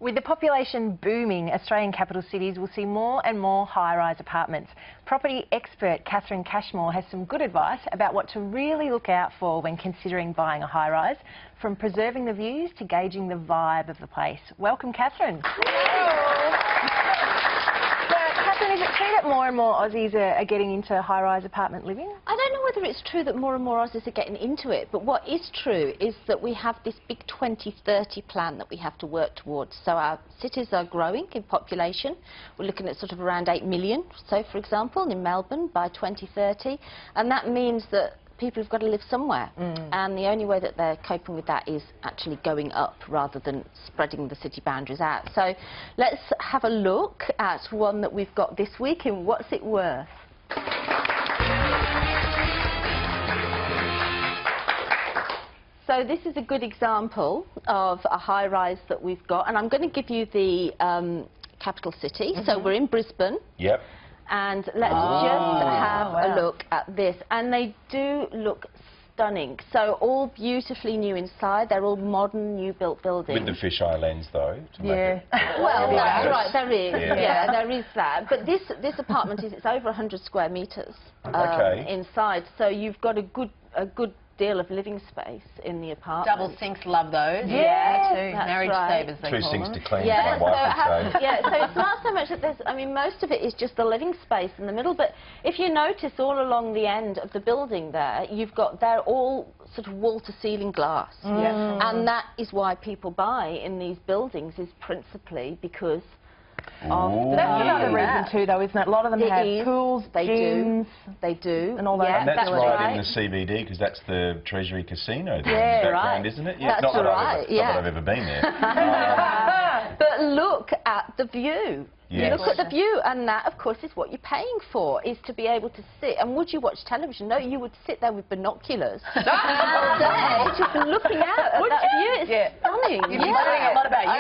With the population booming, Australian capital cities will see more and more high-rise apartments. Property expert Cashmore has some good advice about what to really look out for when considering buying a high-rise, from preserving the views to gauging the vibe of the place. Welcome, Catherine. Catherine, is it true that more and more Aussies are getting into high-rise apartment living? I don't know whether it's true that more and more Aussies are getting into it, but what is true is that we have this big 2030 plan that we have to work towards. So our cities are growing in population. We're looking at sort of around 8 million, so for example, in Melbourne by 2030, and that means that people have got to live somewhere, and the only way that they're coping with that is actually going up rather than spreading the city boundaries out. So let's have a look at one that we've got this week in What's It Worth? So this is a good example of a high-rise that we've got, and I'm going to give you the capital city. So we're in Brisbane. Yep. And let's just have a look at this. And they do look stunning. So all beautifully new inside. They're all modern, new-built buildings. With the fisheye lens, though. To make it well, that's right. There is. Yeah. There is that. But this apartment it's over 100 square metres inside. So you've got a good deal of living space in the apartment. Double sinks, love those. Yeah, too. Marriage savers, they Two call sinks them. to clean, Yeah, my wife would say. yeah, so it's not so much that there's, I mean, most of it is just the living space in the middle, but if you notice all along the end of the building there, they're all sort of wall-to-ceiling glass. And that is why people buy in these buildings, is principally because that's another reason too, though, isn't it? A lot of them have pools, gyms. They do. And all that. And that's right right in the CBD, because that's the Treasury Casino there Yeah, in the background, isn't it? Yeah, That's not right, that I've ever been there. But look at the view. Yes. Look at the view, and that, of course, is what you're paying for, is to be able to sit. And would you watch television? No, you would sit there with binoculars all day, just looking out at that view. It's stunning. You'd be learning a lot about you.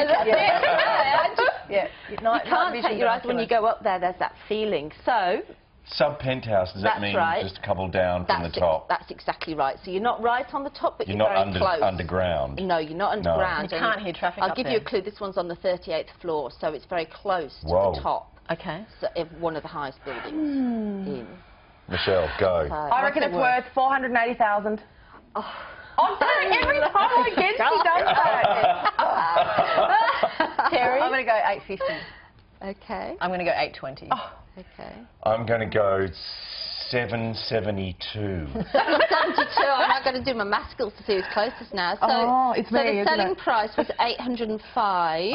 You can't take your eyes when you go up there. There's that feeling. So. Sub-penthouse, does that mean just a couple down from the top? That's exactly right. So you're not right on the top, but you're you're not very close. underground. No, you're not underground. You can't hear traffic I'll give you a clue. This one's on the 38th floor, so it's very close to the top. Okay. So one of the highest buildings in. Michelle, go. I reckon it's worth 480,000. Every time I guess he does that. Terry? I'm going to go 850. Okay. I'm going to go 820. Okay. I'm going to go 772. 772. I'm not going to do my math skills to see who's closest now. So, it's me, the selling price was 805.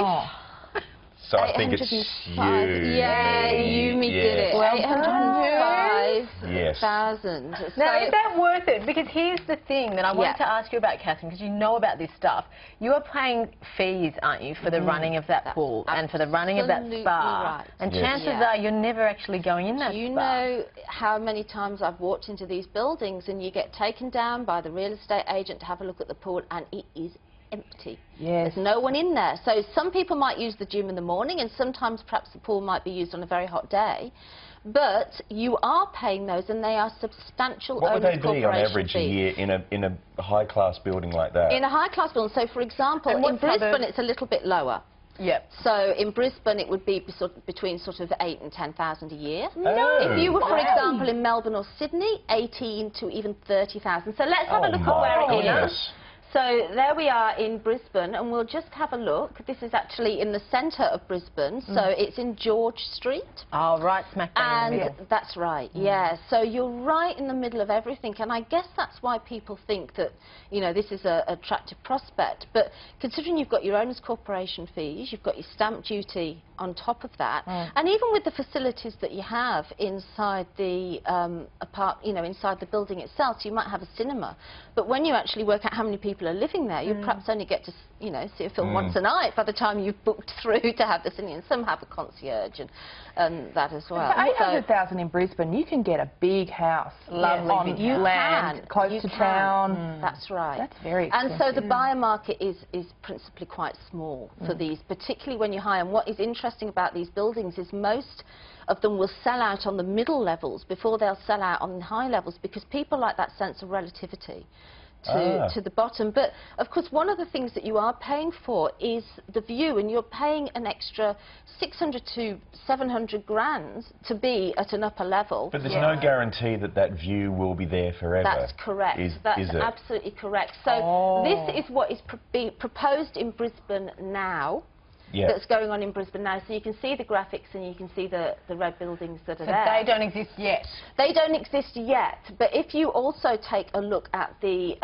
So I think it's you. Yeah, you did it. Well, 805,000. Now, is that worth it? Because here's the thing that I wanted to ask you about, Catherine, because you know about this stuff. You are paying fees, aren't you, for the running of that pool and for the running of that spa. Right. And chances are you're never actually going in that spa. You know how many times I've walked into these buildings and you get taken down by the real estate agent to have a look at the pool, and it is empty. Yes. There's no one in there. So some people might use the gym in the morning, and sometimes perhaps the pool might be used on a very hot day. But you are paying those, and they are substantial. What would they be on average a year in a high-class building like that? In a high-class building, so for example, in Brisbane it's a little bit lower. Yep. So in Brisbane it would be between sort of 8,000 and 10,000 a year. No. If you were, for example, in Melbourne or Sydney, 18 to even 30,000. So let's have a look at where it is. So there we are in Brisbane, and we'll just have a look. This is actually in the centre of Brisbane, so it's in George Street. Oh, right smack bang in the middle. That's right, yeah. So you're right in the middle of everything, and I guess that's why people think that, you know, this is an attractive prospect. But considering you've got your owner's corporation fees, you've got your stamp duty on top of that, and even with the facilities that you have inside the inside the building itself, so you might have a cinema, but when you actually work out how many people are living there, you perhaps only get to see a film once a night by the time you've booked through to have the cinema. And some have a concierge and that as well. For 800,000 in Brisbane, you can get a big house, lovely on land, close to town. That's right. That's very expensive. And so the buyer market is principally quite small for these, particularly when you're high. And what is interesting about these buildings is most of them will sell out on the middle levels before they'll sell out on the high levels, because people like that sense of relativity to the bottom. But of course, one of the things that you are paying for is the view, and you're paying an extra 600 to 700 grand to be at an upper level. But there's no guarantee that that view will be there forever. That's correct. That's absolutely correct. So this is what is being proposed in Brisbane now. Yeah. That's going on in Brisbane now. So you can see the graphics and you can see the red buildings that are there. So they don't exist yet? They don't exist yet. But if you also take a look at the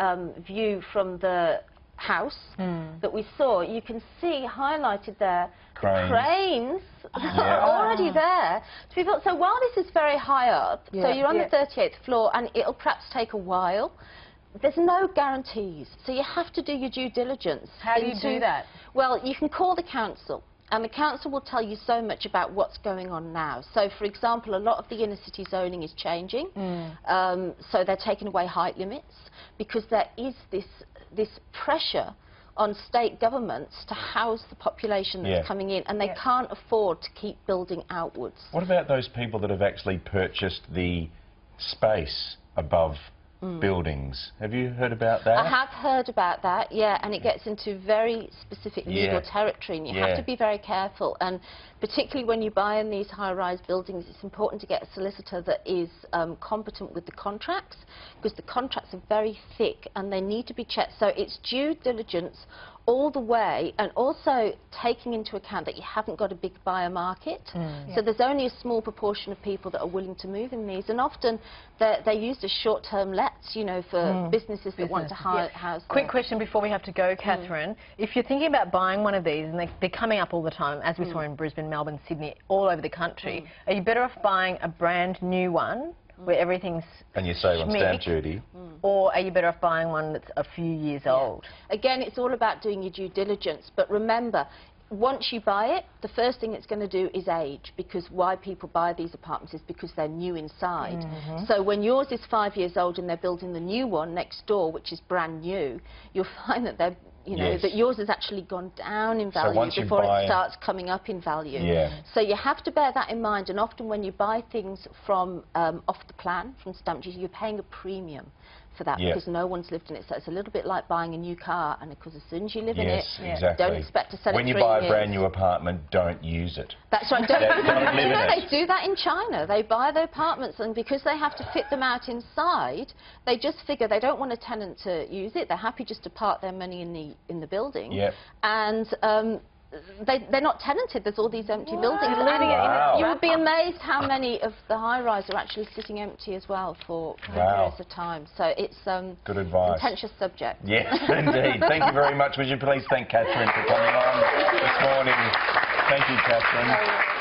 view from the house that we saw, you can see highlighted there cranes already there to be built. So while this is very high up, so you're on the 38th floor and it'll perhaps take a while, there's no guarantees, so you have to do your due diligence. How do you do that? Well, you can call the council, and the council will tell you so much about what's going on now. So, for example, a lot of the inner city zoning is changing, so they're taking away height limits, because there is this pressure on state governments to house the population that's coming in, and they can't afford to keep building outwards. What about those people that have actually purchased the space above buildings? Have you heard about that? I have heard about that, yeah, and it gets into very specific legal territory, and you have to be very careful, and particularly when you buy in these high-rise buildings, it's important to get a solicitor that is competent with the contracts, because the contracts are very thick and they need to be checked. So it's due diligence all the way, and also taking into account that you haven't got a big buyer market. So there's only a small proportion of people that are willing to move in these, and often they're used as short-term lets, you know, for businesses that want to house. Quick question before we have to go, Catherine. If you're thinking about buying one of these, and they're coming up all the time, as we saw in Brisbane, Melbourne, Sydney, all over the country, are you better off buying a brand new one where everything's and you save on stamp duty, or are you better off buying one that's a few years old? Again, it's all about doing your due diligence, but remember, once you buy it, the first thing it's going to do is age, because why people buy these apartments is because they're new inside. So when yours is 5 years old and they're building the new one next door, which is brand new, you'll find that they're that yours has actually gone down in value before it starts coming up in value. So you have to bear that in mind, and often when you buy things from off the plan, from stamp duty, you're paying a premium for that because no one's lived in it. So it's a little bit like buying a new car, and of course as soon as you live in it, don't expect to sell it 3 years. When you buy a brand new apartment, don't use it. That's right. Don't live in it. They do that in China. They buy the apartments, and because they have to fit them out inside, they just figure they don't want a tenant to use it. They're happy just to park their money in the building. And they're not tenanted. There's all these empty buildings. And you would be amazed how many of the high-rise are actually sitting empty as well for periods of time. So it's good advice. Contentious subject. Yes, indeed. Thank you very much. Would you please thank Catherine for coming on this morning? Thank you, Catherine.